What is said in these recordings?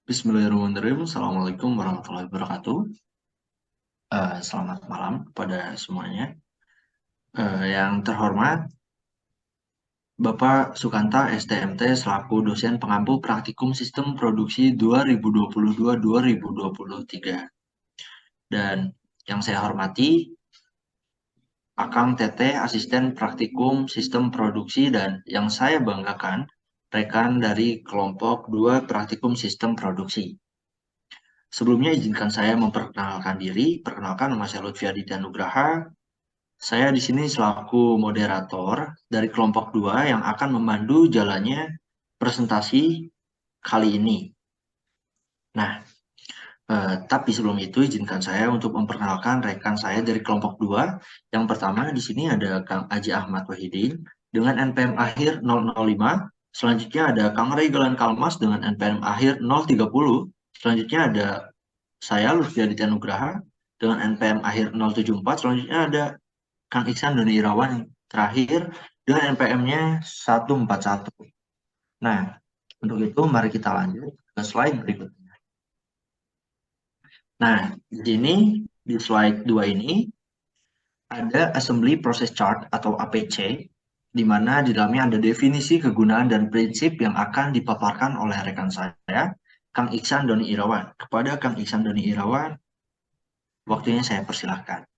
Bismillahirrahmanirrahim. Assalamualaikum warahmatullahi wabarakatuh. Selamat malam kepada semuanya. Yang terhormat, Bapak Sukanta STMT selaku dosen pengampu praktikum sistem produksi 2022-2023. Dan yang saya hormati, Akang Teteh asisten praktikum sistem produksi dan yang saya banggakan, rekan dari kelompok 2 praktikum sistem produksi. Sebelumnya izinkan saya memperkenalkan diri. Perkenalkan, nama saya Lutfi Aditya Nugraha. Saya di sini selaku moderator dari kelompok 2 yang akan memandu jalannya presentasi kali ini. Nah, tapi sebelum itu izinkan saya untuk memperkenalkan rekan saya dari kelompok 2. Yang pertama di sini ada Kang Aji Ahmad Wahidin dengan NPM akhir 005. Selanjutnya ada Kang Regalan Kalmas dengan NPM akhir 030. Selanjutnya ada saya Lutfi Aditya Nugraha dengan NPM akhir 074. Selanjutnya ada Kang Iksan Doni Irawan yang terakhir dengan NPM-nya 141. Nah, untuk itu mari kita lanjut ke slide berikutnya. Nah, di sini di slide 2 ini ada Assembly Process Chart atau APC, di mana di dalamnya ada definisi, kegunaan, dan prinsip yang akan dipaparkan oleh rekan saya, Kang Iksan Doni Irawan. Kepada Kang Iksan Doni Irawan, waktunya saya persilahkan.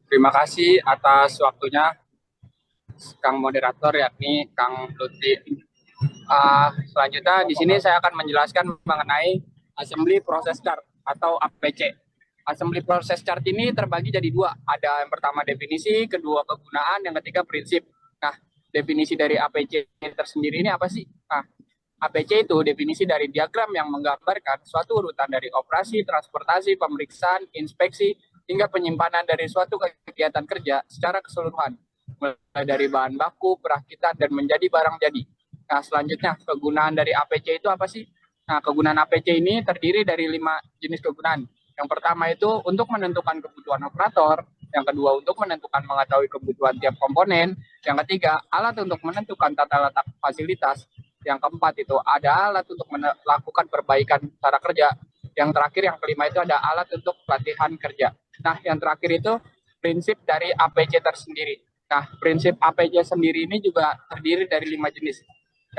Terima kasih atas waktunya, Kang Moderator, yakni Kang Lutfi. Selanjutnya di sini saya akan menjelaskan mengenai Assembly Process Chart atau APC. Assembly Process Chart ini terbagi jadi dua. Ada yang pertama definisi, kedua kegunaan, yang ketiga prinsip. Nah, definisi dari APC tersendiri ini apa sih? Nah, APC itu definisi dari diagram yang menggambarkan suatu urutan dari operasi, transportasi, pemeriksaan, inspeksi, hingga penyimpanan dari suatu kegiatan kerja secara keseluruhan, mulai dari bahan baku, perakitan, dan menjadi barang jadi. Nah, selanjutnya kegunaan dari APC itu apa sih? Nah, kegunaan APC ini terdiri dari 5 jenis kegunaan. Yang pertama itu untuk menentukan kebutuhan operator, yang kedua untuk menentukan mengetahui kebutuhan tiap komponen, yang ketiga alat untuk menentukan tata letak fasilitas, yang keempat itu ada alat untuk melakukan perbaikan cara kerja, yang terakhir yang kelima itu ada alat untuk pelatihan kerja. Nah, yang terakhir itu prinsip dari APC tersendiri. Nah, prinsip APC sendiri ini juga terdiri dari 5 jenis.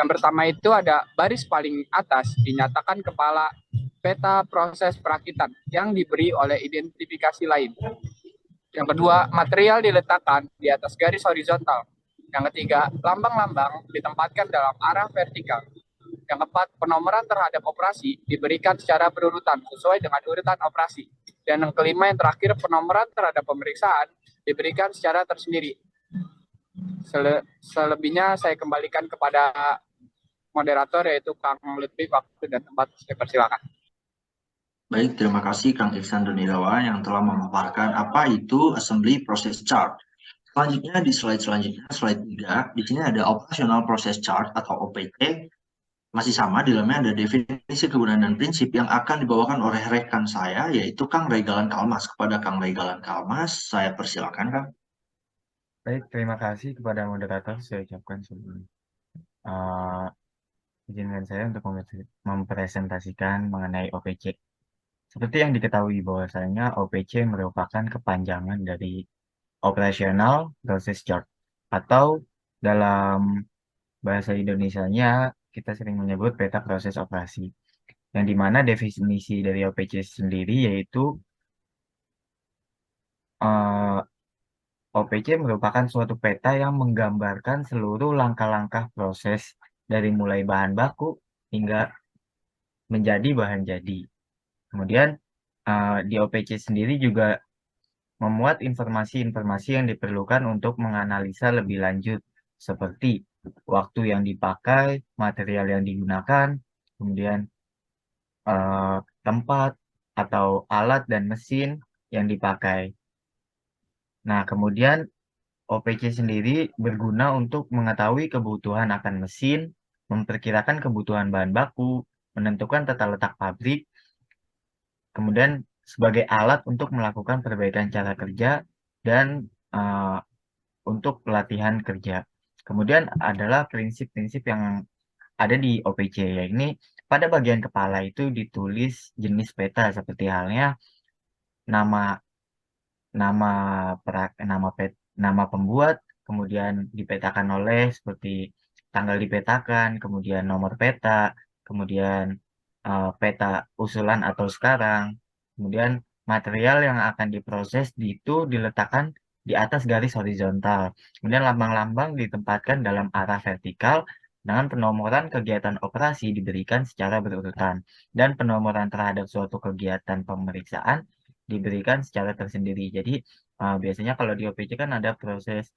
Yang pertama itu ada baris paling atas dinyatakan kepala peta proses perakitan yang diberi oleh identifikasi lain. Yang kedua, material diletakkan di atas garis horizontal. Yang ketiga, lambang-lambang ditempatkan dalam arah vertikal. Yang keempat, penomoran terhadap operasi diberikan secara berurutan sesuai dengan urutan operasi. Dan yang kelima, yang terakhir, penomoran terhadap pemeriksaan diberikan secara tersendiri. Selebihnya saya kembalikan kepada moderator, yaitu Kang Lutfi. Waktu dan tempat saya persilakan. Baik, terima kasih Kang Iksan Donirawan yang telah memaparkan apa itu Assembly Process Chart. Selanjutnya di slide selanjutnya, slide 3, di sini ada Operational Process Chart atau OPC. Masih sama, di dalamnya ada definisi, kegunaan, dan prinsip yang akan dibawakan oleh rekan saya, yaitu Kang Regalan Kalmas. Kepada Kang Regalan Kalmas, saya persilakan, Kang. Baik, terima kasih kepada moderator. Saya ucapkan sebelum izinkan saya untuk mempresentasikan mengenai OPC. Seperti yang diketahui bahwasanya OPC merupakan kepanjangan dari Operational Process Chart atau dalam bahasa Indonesianya kita sering menyebut peta proses operasi. Yang dimana definisi dari OPC sendiri yaitu OPC merupakan suatu peta yang menggambarkan seluruh langkah-langkah proses dari mulai bahan baku hingga menjadi bahan jadi. Kemudian di OPC sendiri juga memuat informasi-informasi yang diperlukan untuk menganalisa lebih lanjut, seperti waktu yang dipakai, material yang digunakan, kemudian tempat atau alat dan mesin yang dipakai. Nah, kemudian OPC sendiri berguna untuk mengetahui kebutuhan akan mesin, memperkirakan kebutuhan bahan baku, menentukan tata letak pabrik, kemudian sebagai alat untuk melakukan perbaikan cara kerja dan untuk pelatihan kerja. Kemudian adalah prinsip-prinsip yang ada di OPC, yakni pada bagian kepala itu ditulis jenis peta seperti halnya nama nama nama pembuat, kemudian dipetakan oleh seperti tanggal dipetakan, kemudian nomor peta, kemudian peta usulan atau sekarang, kemudian material yang akan diproses itu diletakkan di atas garis horizontal, kemudian lambang-lambang ditempatkan dalam arah vertikal dengan penomoran kegiatan operasi diberikan secara berurutan dan penomoran terhadap suatu kegiatan pemeriksaan diberikan secara tersendiri. Jadi biasanya kalau di OPC kan ada proses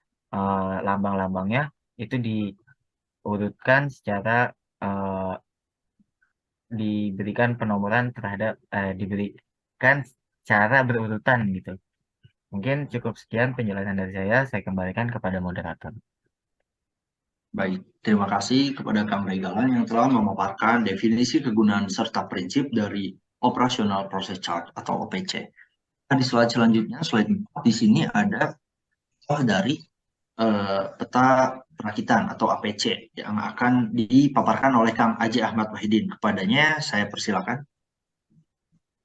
lambang-lambangnya itu diurutkan secara diberikan penomoran terhadap diberikan secara berurutan gitu. Mungkin cukup sekian penjelasan dari saya kembalikan kepada moderator. Baik, terima kasih kepada Kang Regalan yang telah memaparkan definisi kegunaan serta prinsip dari Operational Process Chart atau OPC. Nah, di slide selanjutnya, slide 4, di sini ada dari peta perakitan atau APC yang akan dipaparkan oleh Kang Aji Ahmad Wahidin. Kepadanya saya persilakan.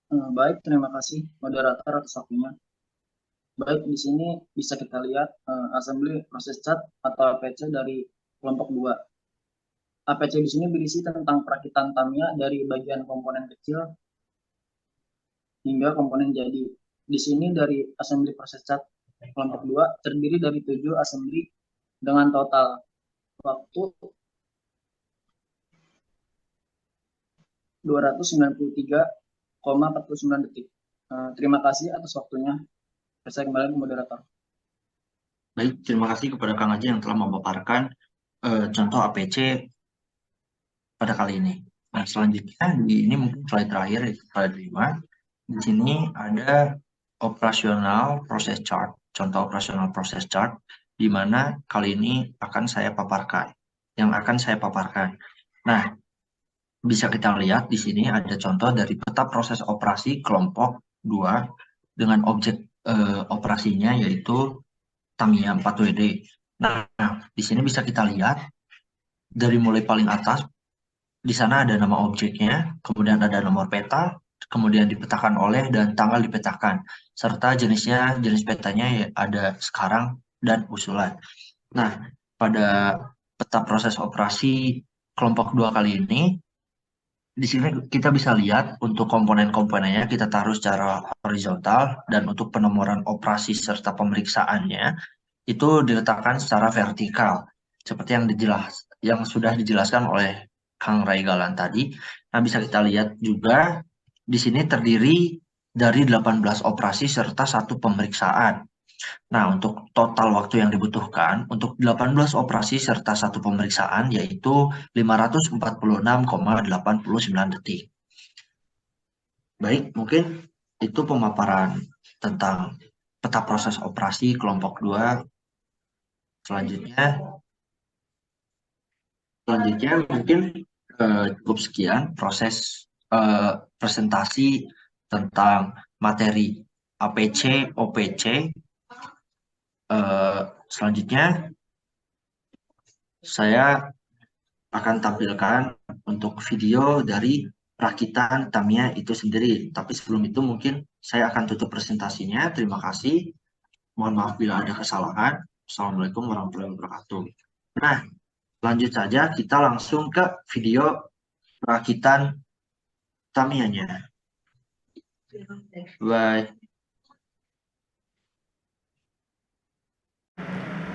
Baik, terima kasih moderator atas waktunya. Baik, di sini bisa kita lihat assembly process chart atau APC dari kelompok 2. APC di sini berisi tentang perakitan Tamiya dari bagian komponen kecil hingga komponen jadi. Di sini dari assembly process chart kelompok 2 terdiri dari 7 assembly dengan total waktu 293,49 detik. Terima kasih atas waktunya. Saya kembali ke moderator. Baik, terima kasih kepada Kang Aji yang telah memaparkan contoh APC pada kali ini. Nah, selanjutnya ini mungkin slide terakhir, slide 5. Di sini ada operasional process chart, contoh operasional process chart, di mana kali ini akan saya paparkan, Nah, bisa kita lihat di sini ada contoh dari peta proses operasi kelompok 2 dengan objek operasinya yaitu Tamiya 4WD. Nah, di sini bisa kita lihat dari mulai paling atas, di sana ada nama objeknya, kemudian ada nomor peta, kemudian dipetakan oleh dan tanggal dipetakan, serta jenis petanya ya ada sekarang dan usulan. Nah, pada peta proses operasi kelompok 2 kali ini, di sini kita bisa lihat untuk komponen-komponennya kita taruh secara horizontal dan untuk penomoran operasi serta pemeriksaannya itu diletakkan secara vertikal seperti yang sudah dijelaskan oleh Kang Raigalan tadi. Nah, bisa kita lihat juga di sini terdiri dari 18 operasi serta 1 pemeriksaan. Nah, untuk total waktu yang dibutuhkan untuk 18 operasi serta 1 pemeriksaan yaitu 546,89 detik. Baik, mungkin itu pemaparan tentang peta proses operasi kelompok 2. Selanjutnya mungkin cukup sekian proses presentasi tentang materi APC, OPC. Selanjutnya saya akan tampilkan untuk video dari perakitan Tamiya itu sendiri. Tapi sebelum itu mungkin saya akan tutup presentasinya. Terima kasih. Mohon maaf bila ada kesalahan. Assalamualaikum warahmatullahi wabarakatuh. Nah, lanjut saja kita langsung ke video perakitan Tamiya-nya. Bye.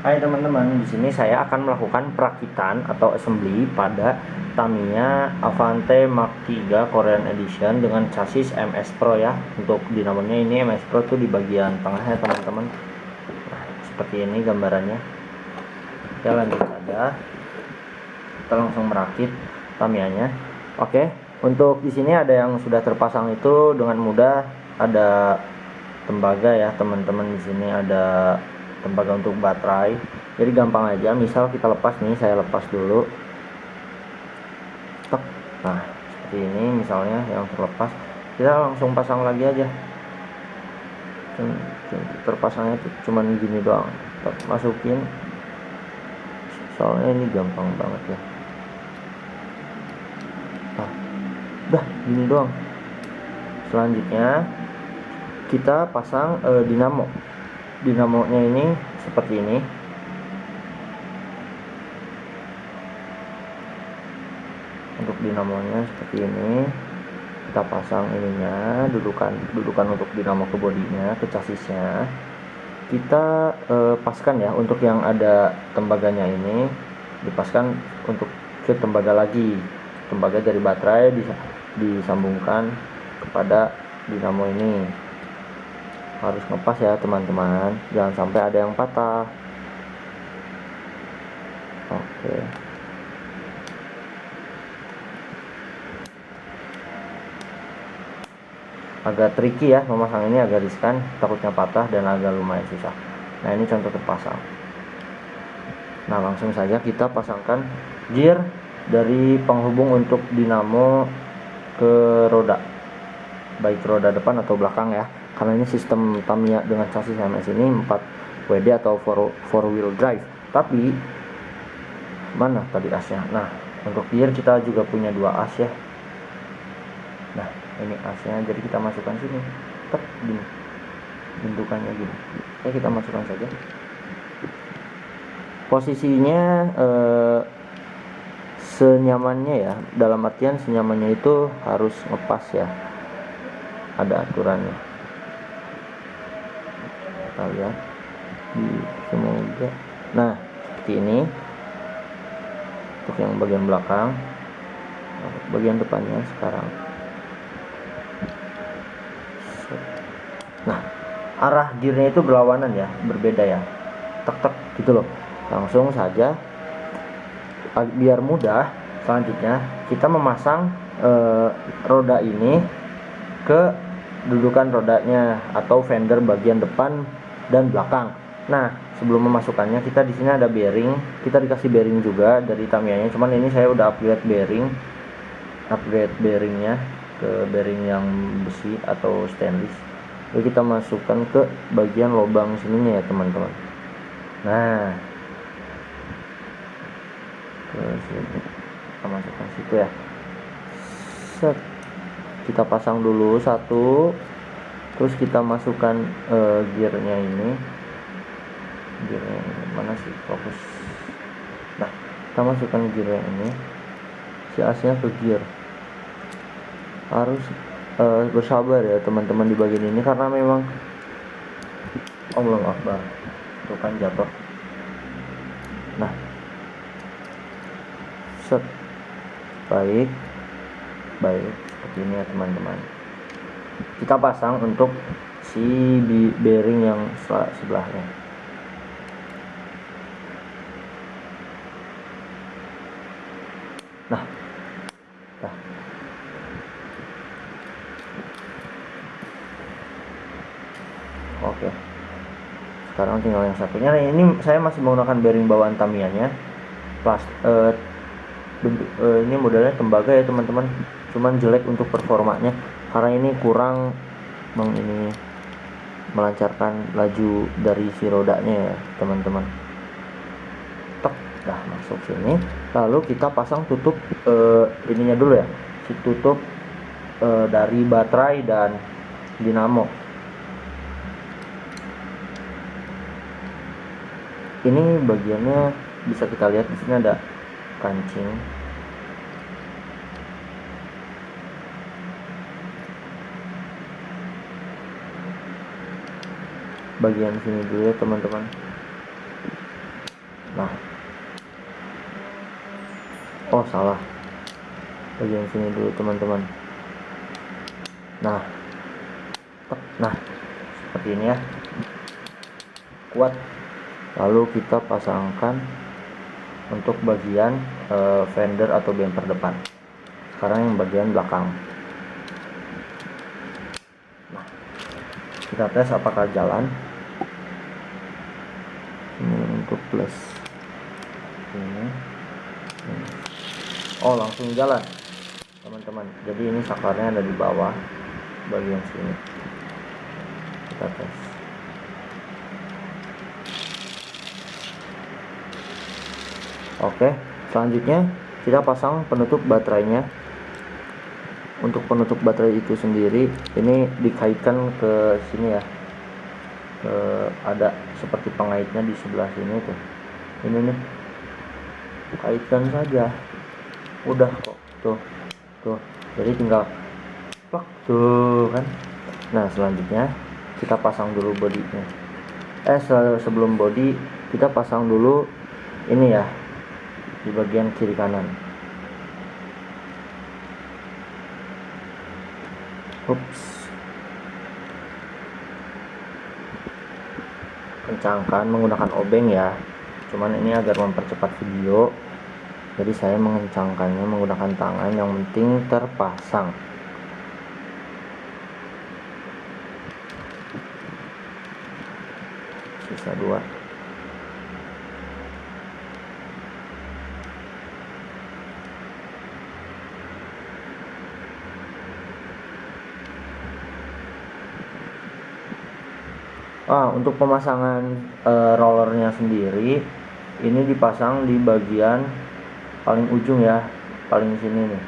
Hai teman-teman, di sini saya akan melakukan perakitan atau assembly pada Tamiya Avante Mark 3 Korean Edition dengan chassis MS Pro ya. Untuk dinamonya ini MS Pro tuh di bagian tengahnya teman-teman. Nah, seperti ini gambarannya. Ya, lanjut saja. Kita langsung merakit Tamiya-nya. Oke, untuk di sini ada yang sudah terpasang itu dengan mudah, ada tembaga ya teman-teman. Di sini ada tembaga untuk baterai, jadi gampang aja. Misal kita lepas nih, saya lepas dulu. Nah, seperti ini misalnya yang terlepas, kita langsung pasang lagi aja. Terpasangnya tuh cuman gini doang, masukin soalnya ini gampang banget ya. Nah, udah gini doang. Selanjutnya kita pasang dinamo. Dinamonya ini seperti ini. Untuk dinamonya seperti ini. Kita pasang ininya, dudukan untuk dinamo ke bodinya, ke chassisnya. Kita paskan ya, untuk yang ada tembaganya ini dipaskan untuk ke tembaga lagi. Tembaga dari baterai disambungkan kepada dinamo ini. Harus ngepas ya teman-teman, jangan sampai ada yang patah. Oke. Agak tricky ya memasang ini, agak riskan, takutnya patah dan agak lumayan susah. Nah, ini contoh terpasang. Nah, langsung saja kita pasangkan gear dari penghubung untuk dinamo ke roda, baik roda depan atau belakang ya, karena ini sistem Tamiya dengan chassis MS ini 4 WD atau 4 wheel drive. Tapi mana tadi asnya? Nah, untuk gear kita juga punya 2 as ya. Nah, ini asnya, jadi kita masukkan sini, tek gini, bentukannya gini. Oke, kita masukkan saja. Posisinya senyamannya ya, dalam artian senyamannya itu harus ngepas ya, ada aturannya. Kita lihat di semoga. Nah, seperti ini untuk yang bagian belakang. Bagian depannya sekarang. Nah, arah gearnya itu berlawanan ya, berbeda ya, tek gitu loh. Langsung saja, biar mudah, selanjutnya kita memasang roda ini ke dudukan rodanya atau fender bagian depan dan belakang. Nah, sebelum memasukkannya kita di sini ada bearing, kita dikasih bearing juga dari Tamiya-nya, cuman ini saya udah upgrade bearingnya ke bearing yang besi atau stainless. Lalu kita masukkan ke bagian lubang sininya ya teman-teman. Nah, ke sini kita masukkan situ ya. Set, kita pasang dulu satu, terus kita masukkan gearnya ini. Gearnya ini mana sih, fokus. Nah, kita masukkan gearnya ini, si asnya ke gear. Harus bersabar ya teman-teman di bagian ini, karena memang Allahu Akbar, itu kan jatuh. Nah, set, baik seperti ini ya teman-teman. Kita pasang untuk si bearing yang sebelahnya. Nah, oke. Sekarang tinggal yang satunya. Nah, ini saya masih menggunakan bearing bawaan Tamiya-nya. Ini modelnya tembaga ya teman-teman. Cuman jelek untuk performanya karena ini kurang melancarkan laju dari si rodanya ya teman-teman. Dah masuk sini. Lalu kita pasang tutup ininya dulu ya. Si tutup dari baterai dan dinamo. Ini bagiannya bisa kita lihat di sini ada kancing. Bagian sini dulu ya teman-teman. Nah, oh salah, bagian sini dulu teman-teman. Nah, seperti ini ya, kuat. Lalu kita pasangkan untuk bagian fender atau bumper depan. Sekarang yang bagian belakang. Nah, kita tes apakah jalan. Ini untuk plus ini. Oh, langsung jalan teman-teman. Jadi ini sakarnya ada di bawah bagian sini. Kita tes. Oke, selanjutnya kita pasang penutup baterainya. Untuk penutup baterai itu sendiri ini dikaitkan ke sini ya, ada seperti pengaitnya di sebelah sini tuh, ini nih, kaitkan saja, udah kok, tuh, jadi tinggal plak tuh kan. Nah selanjutnya kita pasang dulu bodinya. Sebelum body kita pasang dulu ini ya, di bagian kiri kanan. Ups, kencangkan menggunakan obeng ya, cuman ini agar mempercepat video, jadi saya mengencangkannya menggunakan tangan, yang penting terpasang. Sisa 2. Untuk pemasangan rollernya sendiri, ini dipasang di bagian paling ujung ya, paling sini nih,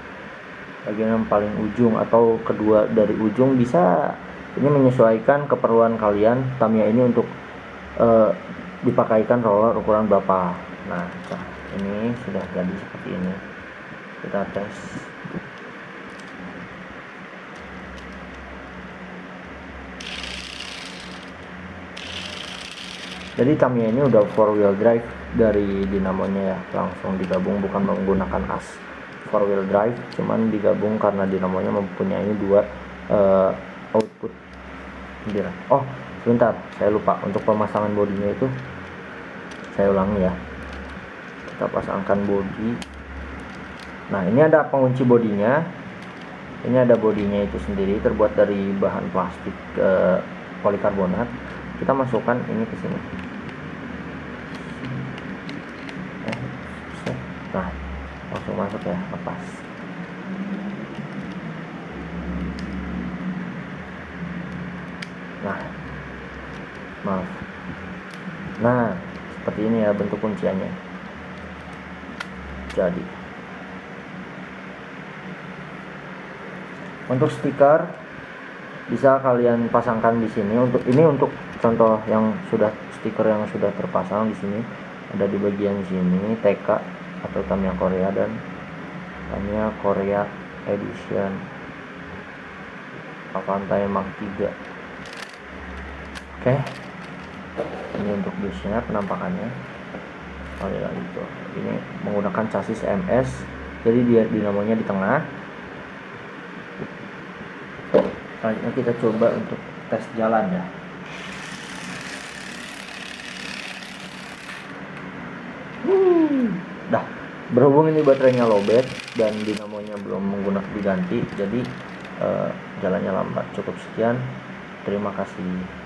bagian yang paling ujung atau kedua dari ujung bisa. Ini menyesuaikan keperluan kalian, Tamiya ini untuk dipakaikan roller ukuran berapa. Nah ini sudah jadi seperti ini, kita tes. Jadi Tamiya ini udah 4-wheel drive dari dinamonya ya, langsung digabung, bukan menggunakan as 4-wheel drive, cuman digabung karena dinamonya mempunyai 2 output. Oh sebentar, saya lupa, untuk pemasangan bodinya itu saya ulangi ya, kita pasangkan bodi. Nah ini ada pengunci bodinya, ini ada bodinya itu sendiri terbuat dari bahan plastik polikarbonat. Kita masukkan ini ke sini. Nah langsung masuk ya, lepas. Nah seperti ini ya bentuk kunciannya. Jadi untuk stiker bisa kalian pasangkan di sini. Untuk contoh yang stiker yang sudah terpasang di sini, ada di bagian sini TK atau Tamiya Korea dan Tamiya Korea Edition Avanti Mark 3. Oke, ini untuk busnya, penampakannya. Ini menggunakan chassis MS, jadi dia dinamonya di tengah. Selanjutnya kita coba untuk tes jalan ya. Dah, berhubung ini baterainya lowbat dan dinamonya belum menggunakan diganti, jadi jalannya lambat. Cukup sekian, terima kasih.